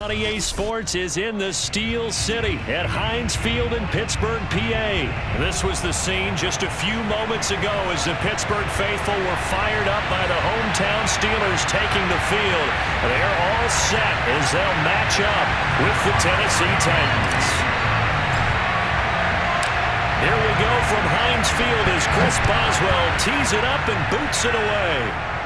EA Sports is in the Steel City at Heinz Field in Pittsburgh, PA. This was the scene just a few moments ago as the Pittsburgh faithful were fired up by the hometown Steelers taking the field. They're all set as they'll match up with the Tennessee Titans. Here we go from Heinz Field as Chris Boswell tees it up and boots it away.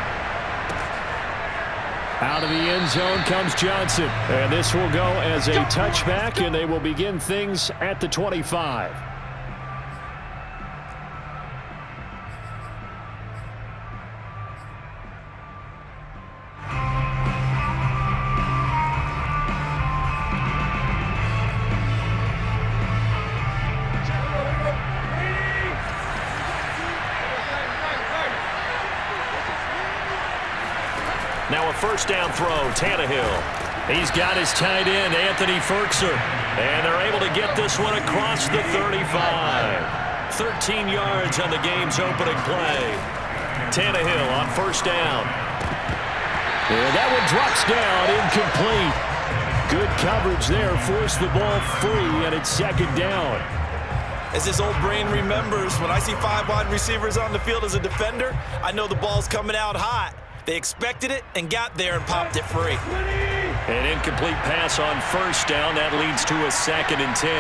Out of the end zone comes Johnson. And this will go as a touchback, and they will begin things at the 25. Now a first down throw, Tannehill. He's got his tight end, Anthony Ferkser. And they're able to get this one across the 35. 13 yards on the game's opening play. Tannehill on first down. And that one drops down, incomplete. Good coverage there, forced the ball free, and it's second down. As his old brain remembers, when I see 5 wide receivers on the field as a defender, I know the ball's coming out hot. They expected it and got there and popped it free. An incomplete pass on first down. That leads to a 2nd and 10.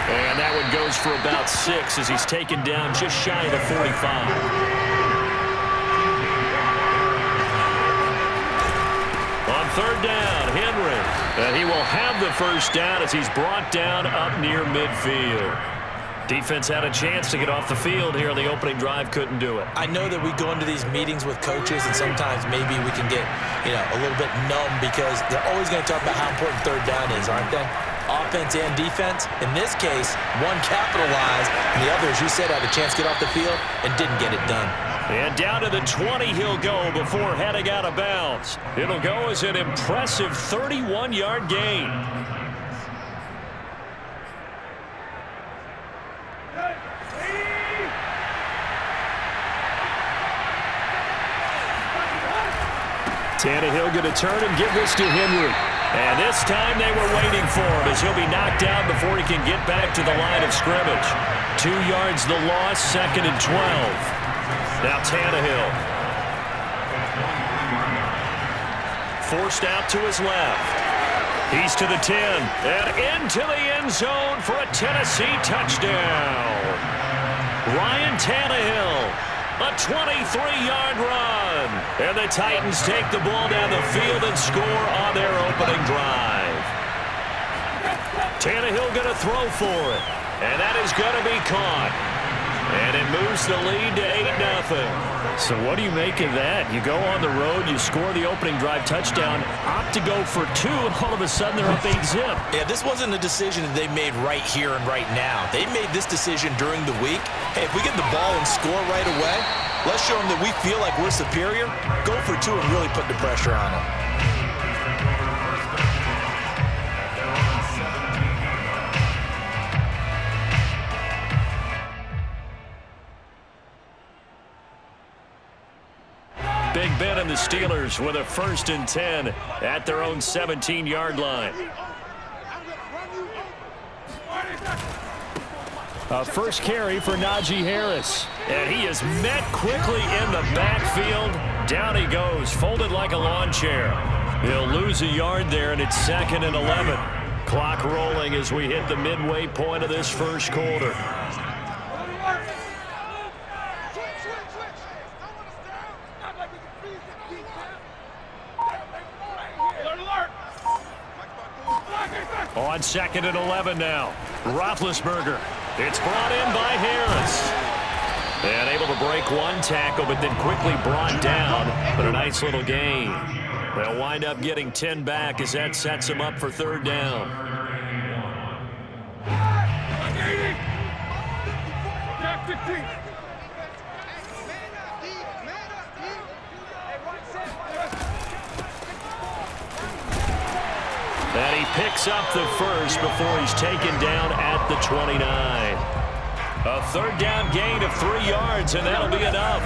And that one goes for about 6 as he's taken down just shy of the 45. On third down, Henry. And he will have the first down as he's brought down up near midfield. Defense had a chance to get off the field here on the opening drive, couldn't do it. I know that we go into these meetings with coaches, and sometimes maybe we can get, a little bit numb because they're always going to talk about how important third down is, aren't they? Offense and defense. In this case, one capitalized, and the other, as you said, had a chance to get off the field and didn't get it done. And down to the 20 he'll go before heading out of bounds. It'll go as an impressive 31-yard gain. Tannehill going to turn and give this to Henry. And this time they were waiting for him as he'll be knocked down before he can get back to the line of scrimmage. 2 yards the loss, 2nd and 12. Now Tannehill. Forced out to his left. He's to the 10 and into the end zone for a Tennessee touchdown. Ryan Tannehill, a 23-yard run. And the Titans take the ball down the field and score on their opening drive. Tannehill going to throw for it. And that is going to be caught. And it moves the lead to 8-0. So what do you make of that? You go on the road, you score the opening drive touchdown, opt to go for 2, and all of a sudden they're up 8-zip. Yeah, this wasn't a decision that they made right here and right now. They made this decision during the week. Hey, if we get the ball and score right away, let's show them that we feel like we're superior. Go for 2 and really put the pressure on them. Big Ben and the Steelers with a 1st and 10 at their own 17-yard line. A first carry for Najee Harris. And he is met quickly in the backfield. Down he goes, folded like a lawn chair. He'll lose a yard there, and it's 2nd and 11. Clock rolling as we hit the midway point of this first quarter. On 2nd and 11 now. Roethlisberger. It's brought in by Harris. And able to break one tackle, but then quickly brought down. But a nice little gain. They'll wind up getting 10 back as that sets them up for 3rd down. And he picks up the first before he's taken down at the 29. A 3rd down gain of 3 yards, and that'll be enough.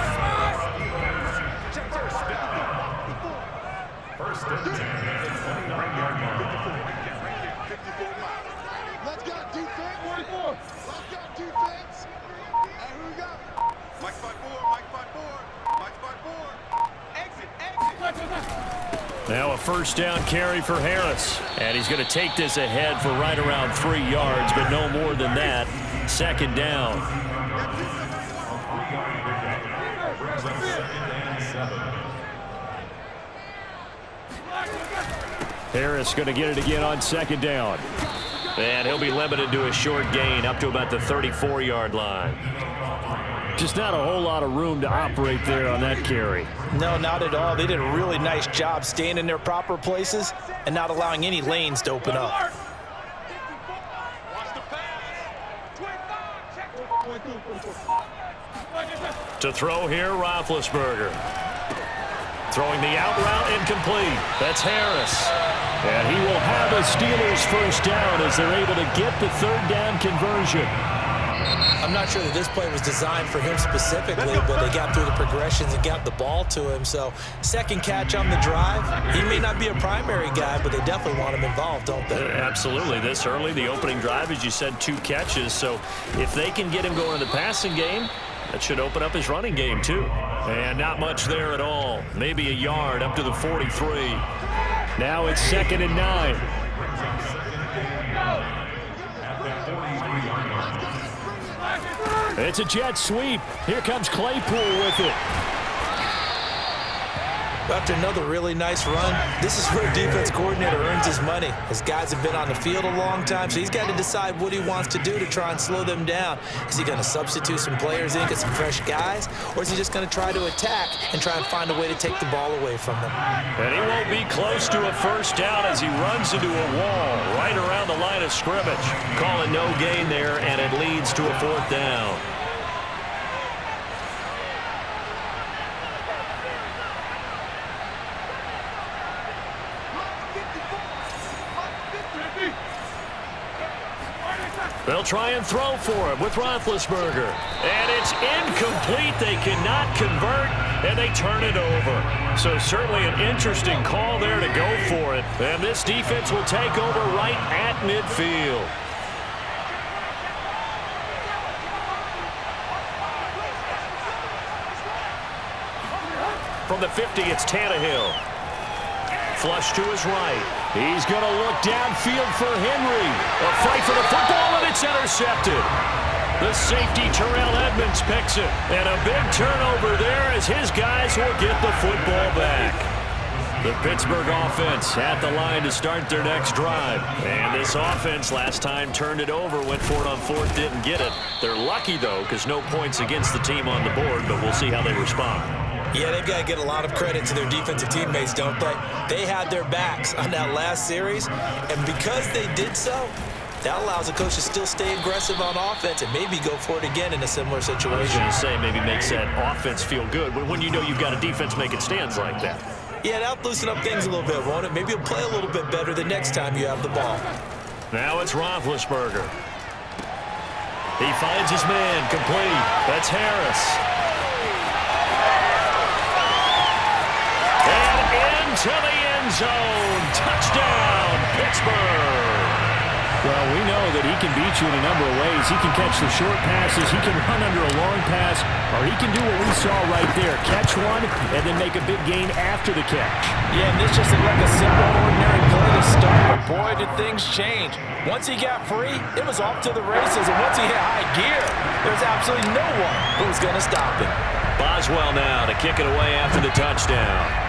Let's go defense. Let's go defense. And who we got? Mike 5-4, Mike 5-4, Mike 5-4. Exit. Now a first down carry for Harris. And he's going to take this ahead for right around 3 yards, but no more than that. Second down. Harris going to get it again on second down. And he'll be limited to a short gain up to about the 34-yard line. Just not a whole lot of room to operate there on that carry. No, not at all. They did a really nice job staying in their proper places and not allowing any lanes to open up. To throw here, Roethlisberger. Throwing the out route incomplete. That's Harris. And he will have a Steelers first down as they're able to get the third down conversion. I'm not sure that this play was designed for him specifically, but they got through the progressions and got the ball to him. So second catch on the drive. He may not be a primary guy, but they definitely want him involved, don't they? Absolutely. This early, the opening drive, as you said, 2 catches. So if they can get him going in the passing game, that should open up his running game, too. And not much there at all. Maybe a yard up to the 43. Now it's 2nd and 9. It's a jet sweep. Here comes Claypool with it. After another really nice run, this is where a defense coordinator earns his money. His guys have been on the field a long time, so he's got to decide what he wants to do to try and slow them down. Is he going to substitute some players in, get some fresh guys, or is he just going to try to attack and try and find a way to take the ball away from them? And he won't be close to a first down as he runs into a wall right around the line of scrimmage. Calling no gain there, and it leads to a 4th down. They'll try and throw for him with Roethlisberger. And it's incomplete. They cannot convert, and they turn it over. So certainly an interesting call there to go for it. And this defense will take over right at midfield. From the 50, it's Tannehill. Flush to his right. He's going to look downfield for Henry. A fight for the football, and it's intercepted. The safety, Terrell Edmonds, picks it. And a big turnover there as his guys will get the football back. The Pittsburgh offense at the line to start their next drive. And this offense last time turned it over, went for it on 4th, didn't get it. They're lucky, though, because no points against the team on the board, but we'll see how they respond. Yeah, they've got to get a lot of credit to their defensive teammates, don't they? They had their backs on that last series, and because they did so, that allows the coach to still stay aggressive on offense and maybe go for it again in a similar situation. I was going to say maybe makes that offense feel good when you know you've got a defense making stands like that. Yeah, that'll loosen up things a little bit, won't it? Maybe you'll play a little bit better the next time you have the ball. Now it's Roethlisberger. He finds his man, complete. That's Harris. To the end zone. Touchdown, Pittsburgh. Well, we know that he can beat you in a number of ways. He can catch the short passes. He can run under a long pass. Or he can do what we saw right there. Catch one and then make a big gain after the catch. Yeah, and this just looked like a simple, ordinary play to start. But boy, did things change. Once he got free, it was off to the races. And once he hit high gear, there's absolutely no one who was going to stop him. Boswell now to kick it away after the touchdown.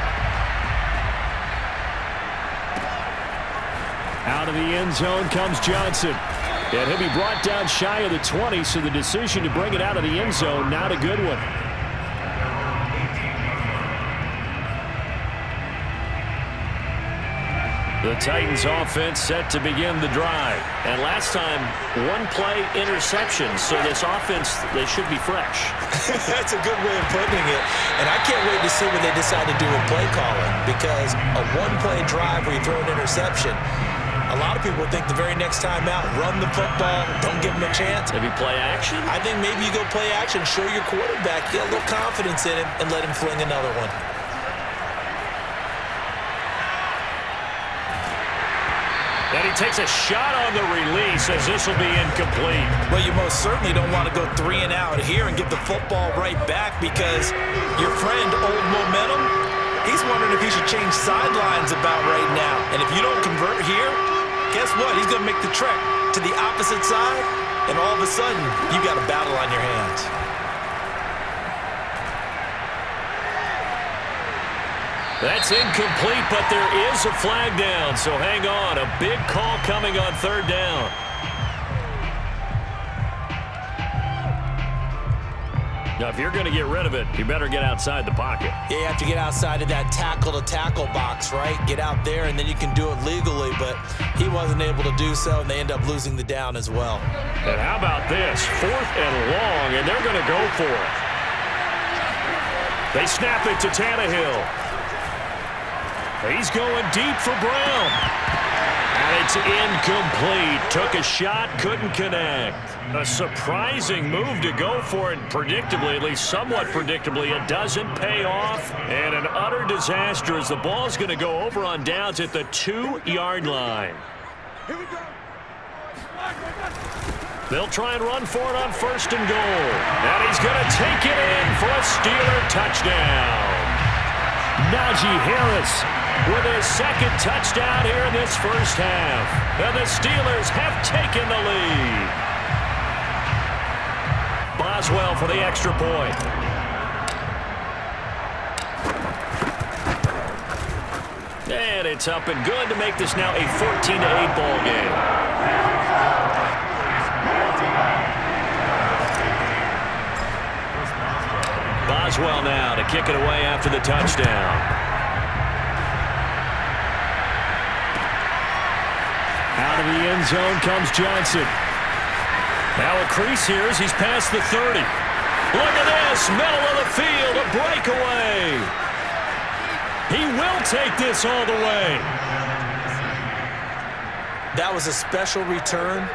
Out of the end zone comes Johnson. And he'll be brought down shy of the 20, so the decision to bring it out of the end zone, not a good one. The Titans offense set to begin the drive. And last time, 1-play interception, so this offense, they should be fresh. That's a good way of putting it. And I can't wait to see what they decide to do with play calling, because a 1-play drive where you throw an interception, a lot of people think the very next time out, run the football, don't give them a chance. Maybe play action? I think maybe you go play action, show your quarterback, get a little confidence in him, and let him fling another one. And he takes a shot on the release as this will be incomplete. Well, you most certainly don't want to go 3 and out here and give the football right back because your friend, Old Momentum, he's wondering if he should change sidelines about right now. And if you don't convert here, guess what? He's going to make the trek to the opposite side, and all of a sudden, you got a battle on your hands. That's incomplete, but there is a flag down, so hang on. A big call coming on 3rd down. Now, if you're going to get rid of it, you better get outside the pocket. Yeah, you have to get outside of that tackle-to-tackle box, right? Get out there, and then you can do it legally, but he wasn't able to do so, and they end up losing the down as well. And how about this? 4th and long, and they're going to go for it. They snap it to Tannehill. He's going deep for Brown. And it's incomplete. Took a shot, couldn't connect. A surprising move to go for it, predictably, at least somewhat predictably. It doesn't pay off. And an utter disaster as the ball's going to go over on downs at the 2-yard line. Here we go. They'll try and run for it on 1st and goal. And he's going to take it in for a Steeler touchdown. Najee Harris with his 2nd touchdown here in this first half. And the Steelers have taken the lead. Boswell for the extra point. And it's up and good to make this now a 14-8 ball game. Boswell now to kick it away after the touchdown. Out of the end zone comes Johnson. Now a crease here as he's past the 30. Look at this, middle of the field, a breakaway. He will take this all the way. That was a special return,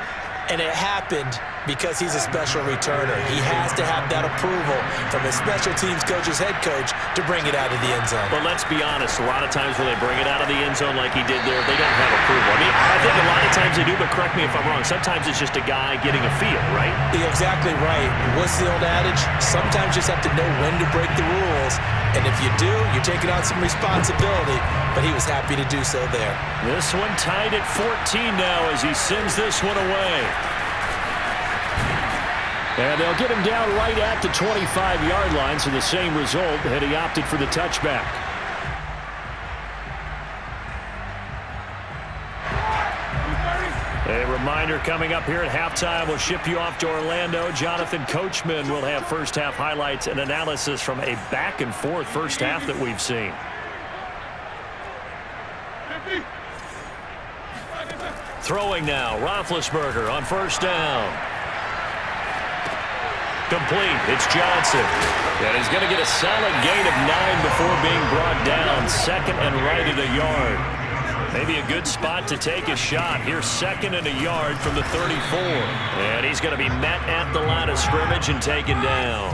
and it happened because he's a special returner. He has to have that approval from his special teams coach's head coach to bring it out of the end zone. But let's be honest, a lot of times when they bring it out of the end zone like he did there, they don't have approval. I mean, I think a lot of times they do, but correct me if I'm wrong. Sometimes it's just a guy getting a feel, right? You're exactly right. What's the old adage? Sometimes you just have to know when to break the rules. And if you do, you're taking on some responsibility. But he was happy to do so there. This one tied at 14 now as he sends this one away. And they'll get him down right at the 25-yard line, so the same result, and he opted for the touchback. A reminder coming up here at halftime. We'll ship you off to Orlando. Jonathan Coachman will have first-half highlights and analysis from a back-and-forth first half that we've seen. Throwing now, Roethlisberger on 1st down. Complete. It's Johnson. And he's going to get a solid gain of 9 before being brought down. 2nd and right at a yard. Maybe a good spot to take a shot. Here's 2nd and a yard from the 34. And he's going to be met at the line of scrimmage and taken down.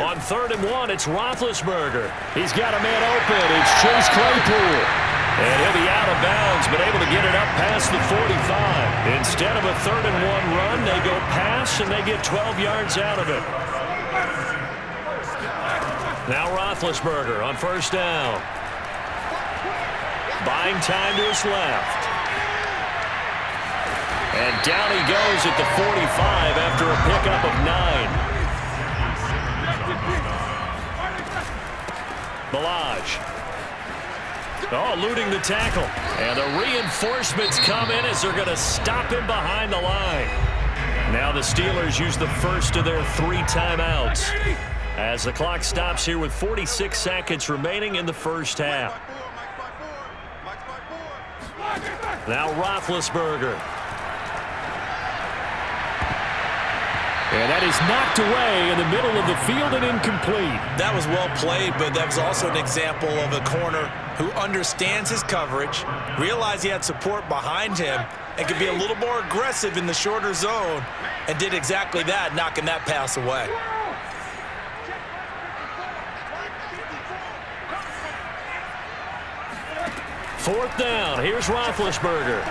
On 3rd and 1, it's Roethlisberger. He's got a man open. It's Chase Claypool. And he'll be out of bounds, but able to get it up past the 45. Instead of a 3rd and 1 run, they go pass, and they get 12 yards out of it. Now Roethlisberger on 1st down. Buying time to his left. And down he goes at the 45 after a pickup of 9. Balaj. Oh, eluding the tackle. And the reinforcements come in as they're going to stop him behind the line. Now the Steelers use the first of their 3 timeouts as the clock stops here with 46 seconds remaining in the first half. Now Roethlisberger. And that is knocked away in the middle of the field and incomplete. That was well played, but that was also an example of a corner who understands his coverage, realized he had support behind him, and could be a little more aggressive in the shorter zone, and did exactly that, knocking that pass away. 4th down. Here's Roethlisberger.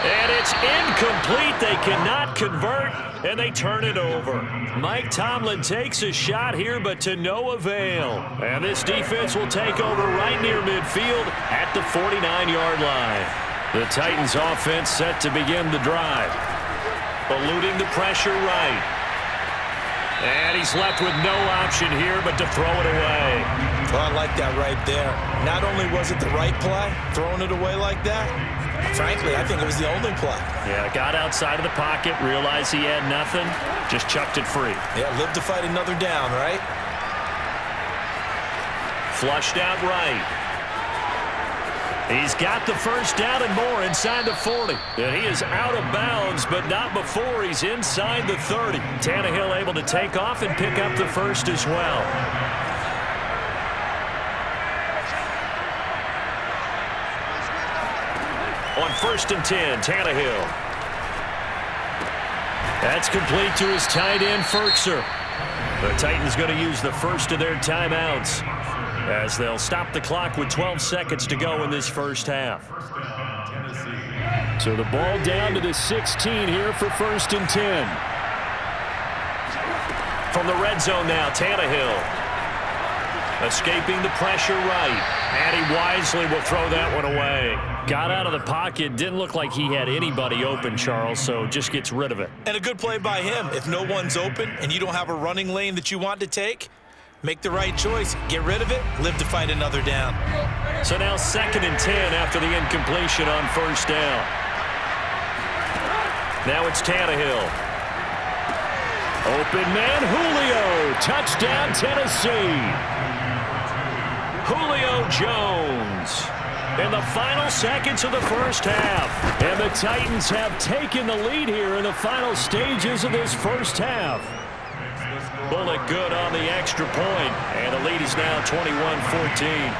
And it's incomplete. They cannot convert, and they turn it over. Mike Tomlin takes a shot here, but to no avail. And this defense will take over right near midfield at the 49-yard line. The Titans offense set to begin the drive. Eluding the pressure right. And he's left with no option here but to throw it away. Well, I like that right there. Not only was it the right play, throwing it away like that, frankly, I think it was the only play. Yeah, got outside of the pocket, realized he had nothing, just chucked it free. Yeah, live to fight another down, right? Flushed out right. He's got the first down and more inside the 40. And he is out of bounds, but not before he's inside the 30. Tannehill able to take off and pick up the first as well. On 1st and 10, Tannehill. That's complete to his tight end, Firkser. The Titans going to use the first of their timeouts as they'll stop the clock with 12 seconds to go in this first half. So the ball down to the 16 here for 1st and 10. From the red zone now, Tannehill. Escaping the pressure right. And he wisely will throw that one away. Got out of the pocket. Didn't look like he had anybody open, Charles, so just gets rid of it. And a good play by him. If no one's open and you don't have a running lane that you want to take, make the right choice. Get rid of it. Live to fight another down. So now 2nd and 10 after the incompletion on 1st down. Now it's Tannehill. Open man, Julio. Touchdown, Tennessee. Julio Jones in the final seconds of the first half. And the Titans have taken the lead here in the final stages of this first half. Bullet good on the extra point, and the lead is now 21-14.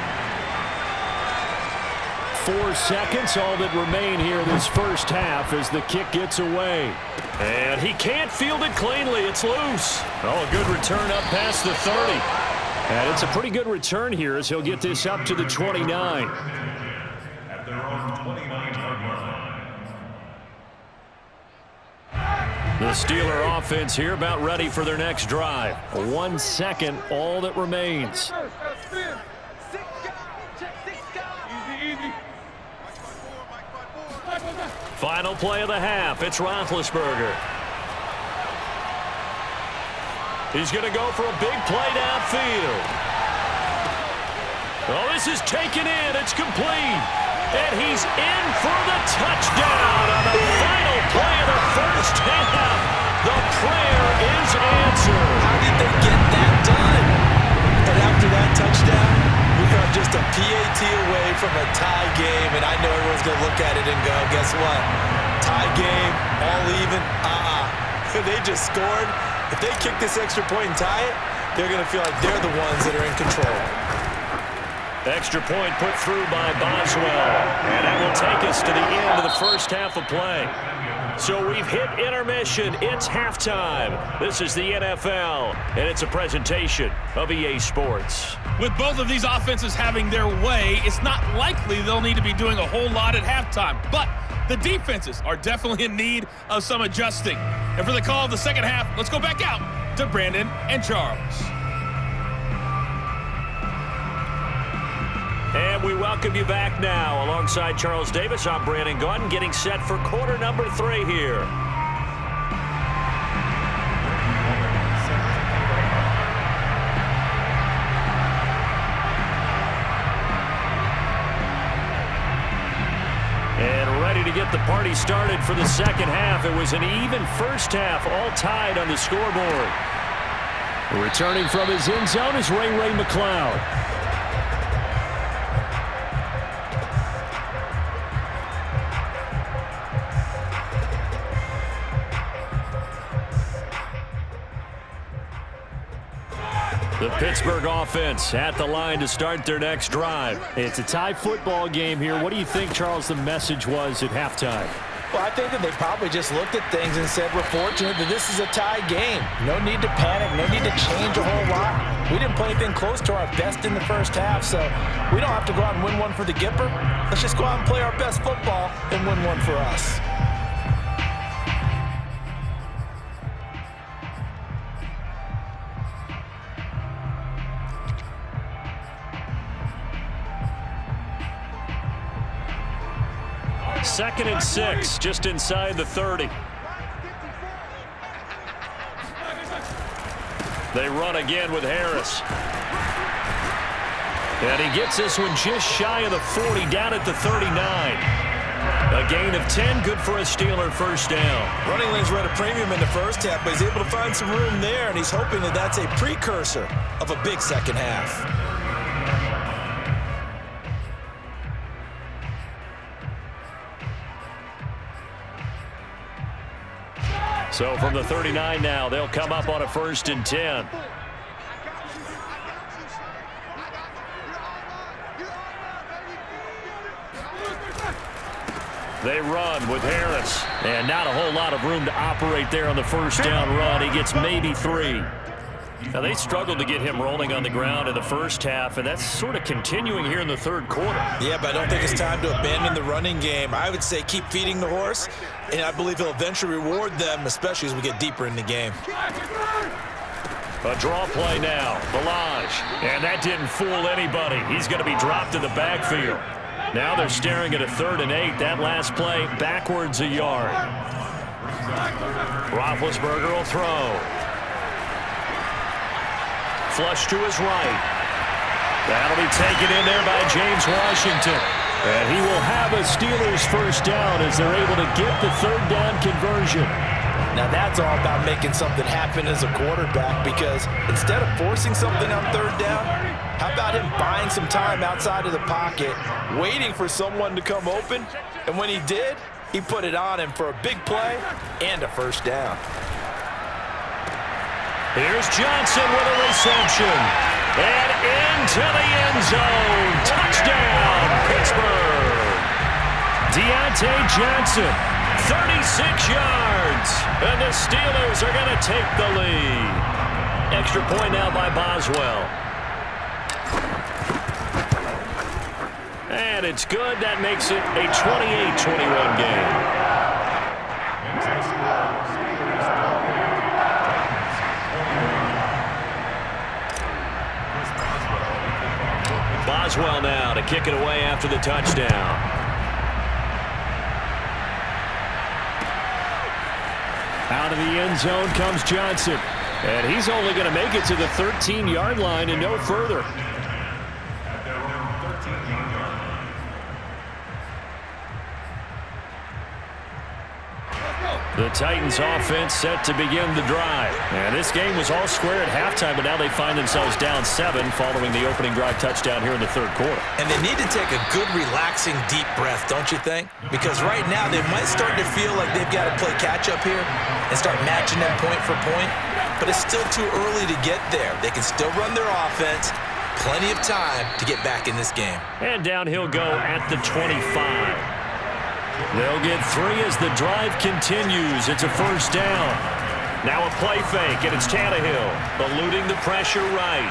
4 seconds, all that remain here this first half as the kick gets away. And he can't field it cleanly. It's loose. Oh, a good return up past the 30. And it's a pretty good return here as he'll get this up to the 29. At their own 29-yard line. The Steeler offense here about ready for their next drive. 1 second, all that remains. Final play of the half. It's Roethlisberger. He's going to go for a big play downfield. Oh, this is taken in. It's complete. And he's in for the touchdown on the final play of the first half. The prayer is answered. How did they get that done? And after that touchdown, we got just a PAT away from a tie game, and I know everyone's going to look at it and go, guess what? Tie game, all even, They just scored. If they kick this extra point and tie it, they're going to feel like they're the ones that are in control. Extra point put through by Boswell. And that will take us to the end of the first half of play. So we've hit intermission. It's halftime. This is the NFL, and it's a presentation of EA Sports. With both of these offenses having their way, it's not likely they'll need to be doing a whole lot at halftime. But the defenses are definitely in need of some adjusting. And for the call of the second half, let's go back out to Brandon and Charles. And we welcome you back now. Alongside Charles Davis, I'm Brandon Gaudin, getting set for quarter number 3 here. And ready to get the party started for the second half. It was an even first half, all tied on the scoreboard. Returning from his end zone is Ray McCloud. The Pittsburgh offense at the line to start their next drive. It's a tie football game here. What do you think, Charles, the message was at halftime? Well, I think that they probably just looked at things and said, we're fortunate that this is a tie game. No need to panic, no need to change a whole lot. we didn't play anything close to our best in the first half, so we don't have to go out and win one for the Gipper. Let's just go out and play our best football and win one for us. Second and 6, just inside the 30. They run again with Harris. And he gets this one just shy of the 40, down at the 39. A gain of 10, good for a Steeler first down. Running lanes were at a premium in the first half, but he's able to find some room there, and he's hoping that that's a precursor of a big second half. So from the 39 now, they'll come up on a 1st and 10. They run with Harris. And not a whole lot of room to operate there on the first down run. He gets maybe 3. Now, they struggled to get him rolling on the ground in the first half, and that's sort of continuing here in the third quarter. Yeah, but I don't think it's time to abandon the running game. I would say keep feeding the horse, and I believe he'll eventually reward them, especially as we get deeper in the game. A draw play now, Balaj. And that didn't fool anybody. He's going to be dropped in the backfield. Now they're staring at a 3rd and 8. That last play, backwards a yard. Roethlisberger will throw. Flush to his right. That'll be taken in there by James Washington. And he will have a Steelers first down as they're able to get the 3rd down conversion. Now that's all about making something happen as a quarterback, because instead of forcing something on 3rd down, how about him buying some time outside of the pocket, waiting for someone to come open, and when he did, he put it on him for a big play and a first down. Here's Johnson with a reception. And into the end zone. Touchdown, Pittsburgh. Deontay Johnson, 36 yards. And the Steelers are going to take the lead. Extra point now by Boswell. And it's good. That makes it a 28-21 game. Boswell now to kick it away after the touchdown. Out of the end zone comes Johnson. And he's only going to make it to the 13-yard line and no further. The Titans offense set to begin the drive. And this game was all square at halftime, but now they find themselves down 7 following the opening drive touchdown here in the third quarter. And they need to take a good, relaxing, deep breath, don't you think? Because right now they might start to feel like they've got to play catch-up here and start matching them point for point. But it's still too early to get there. They can still run their offense. Plenty of time to get back in this game. And down he'll go at the 25. They'll get 3 as the drive continues. It's a first down. Now a play fake, and it's Tannehill eluding the pressure right.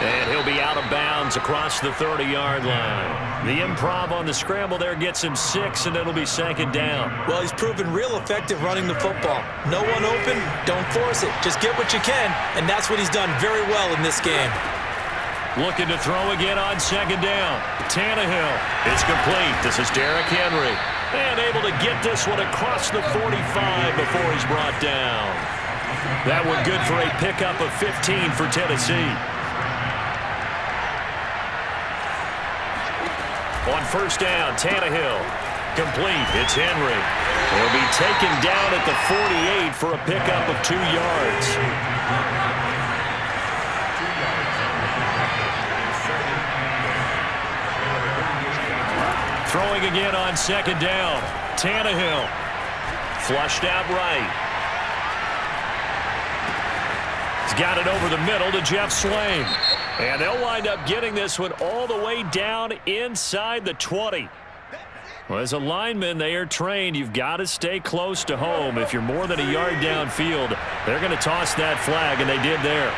And he'll be out of bounds across the 30-yard line. The improv on the scramble there gets him 6, and it'll be 2nd down. Well, he's proven real effective running the football. No one open, don't force it. Just get what you can, and that's what he's done very well in this game. Looking to throw again on 2nd down. Tannehill is complete. This is Derrick Henry. And able to get this one across the 45 before he's brought down. That one good for a pickup of 15 for Tennessee. On first down, Tannehill. Complete. It's Henry. He'll be taken down at the 48 for a pickup of 2 yards. Throwing again on 2nd down. Tannehill. Flushed out right. He's got it over the middle to Jeff Swain. And they'll wind up getting this one all the way down inside the 20. Well, as a lineman, they are trained. You've got to stay close to home. If you're more than a yard downfield, they're going to toss that flag, and they did there.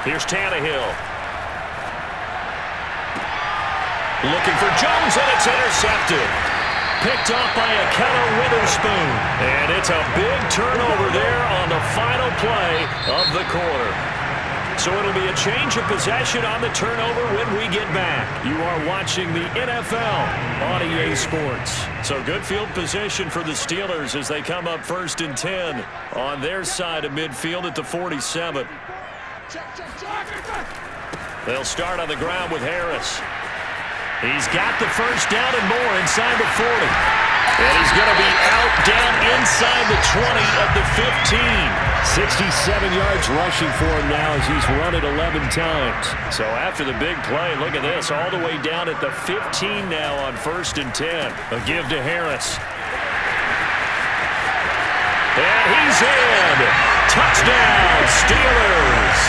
Here's Tannehill. Looking for Jones, and it's intercepted. Picked off by a Keller Witherspoon. And it's a big turnover there on the final play of the quarter. So it'll be a change of possession on the turnover when we get back. You are watching the NFL on EA Sports. So good field position for the Steelers as they come up 1st and 10 on their side of midfield at the 47. They'll start on the ground with Harris. He's got the first down and more inside the 40. And he's going to be out down inside the 20 at the 15. 67 yards rushing for him now as he's run it 11 times. So after the big play, look at this, all the way down at the 15 now on 1st and 10. A give to Harris. And he's in. Touchdown, Steelers.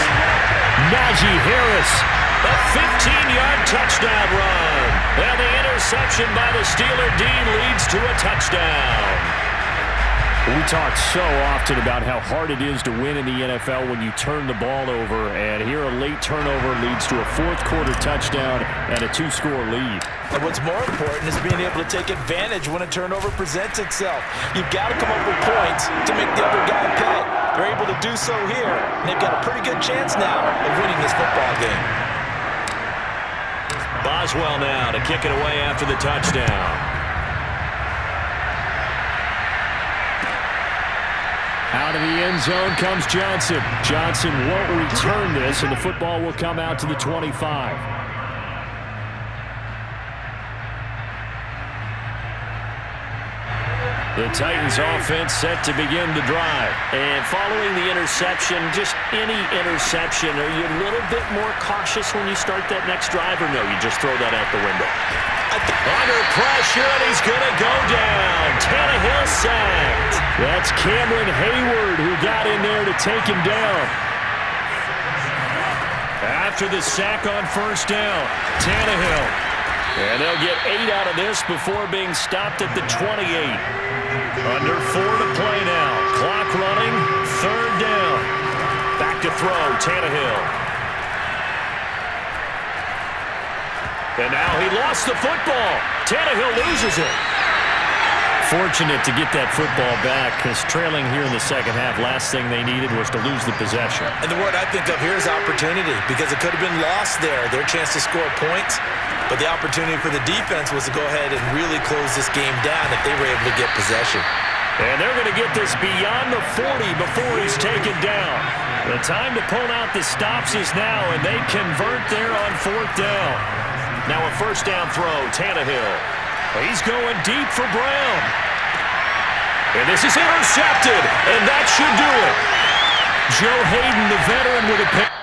Najee Harris. A 15-yard touchdown run. And the interception by the Steeler D leads to a touchdown. We talk so often about how hard it is to win in the NFL when you turn the ball over. And here a late turnover leads to a fourth-quarter touchdown and a 2-score lead. And what's more important is being able to take advantage when a turnover presents itself. You've got to come up with points to make the other guy pay. They're able to do so here, and they've got a pretty good chance now of winning this football game. Boswell now to kick it away after the touchdown. Out of the end zone comes Johnson. Johnson won't return this, and the football will come out to the 25. The Titans offense set to begin the drive. And following the interception, just any interception, are you a little bit more cautious when you start that next drive, or no, you just throw that out the window? Under pressure, and he's going to go down. Tannehill sacked. That's Cameron Hayward who got in there to take him down. After the sack on 1st down, Tannehill. And they'll get 8 out of this before being stopped at the 28. Under 4 to play now. Clock running. 3rd down. Back to throw. Tannehill. And now he lost the football. Tannehill loses it. Fortunate to get that football back because trailing here in the second half, last thing they needed was to lose the possession. And the word I think of here is opportunity because it could have been lost there, their chance to score points. But the opportunity for the defense was to go ahead and really close this game down if they were able to get possession. And they're going to get this beyond the 40 before he's taken down. The time to pull out the stops is now, and they convert there on 4th down. Now a 1st down throw, Tannehill. He's going deep for Brown. And this is intercepted, and that should do it. Joe Hayden, the veteran, with a pick.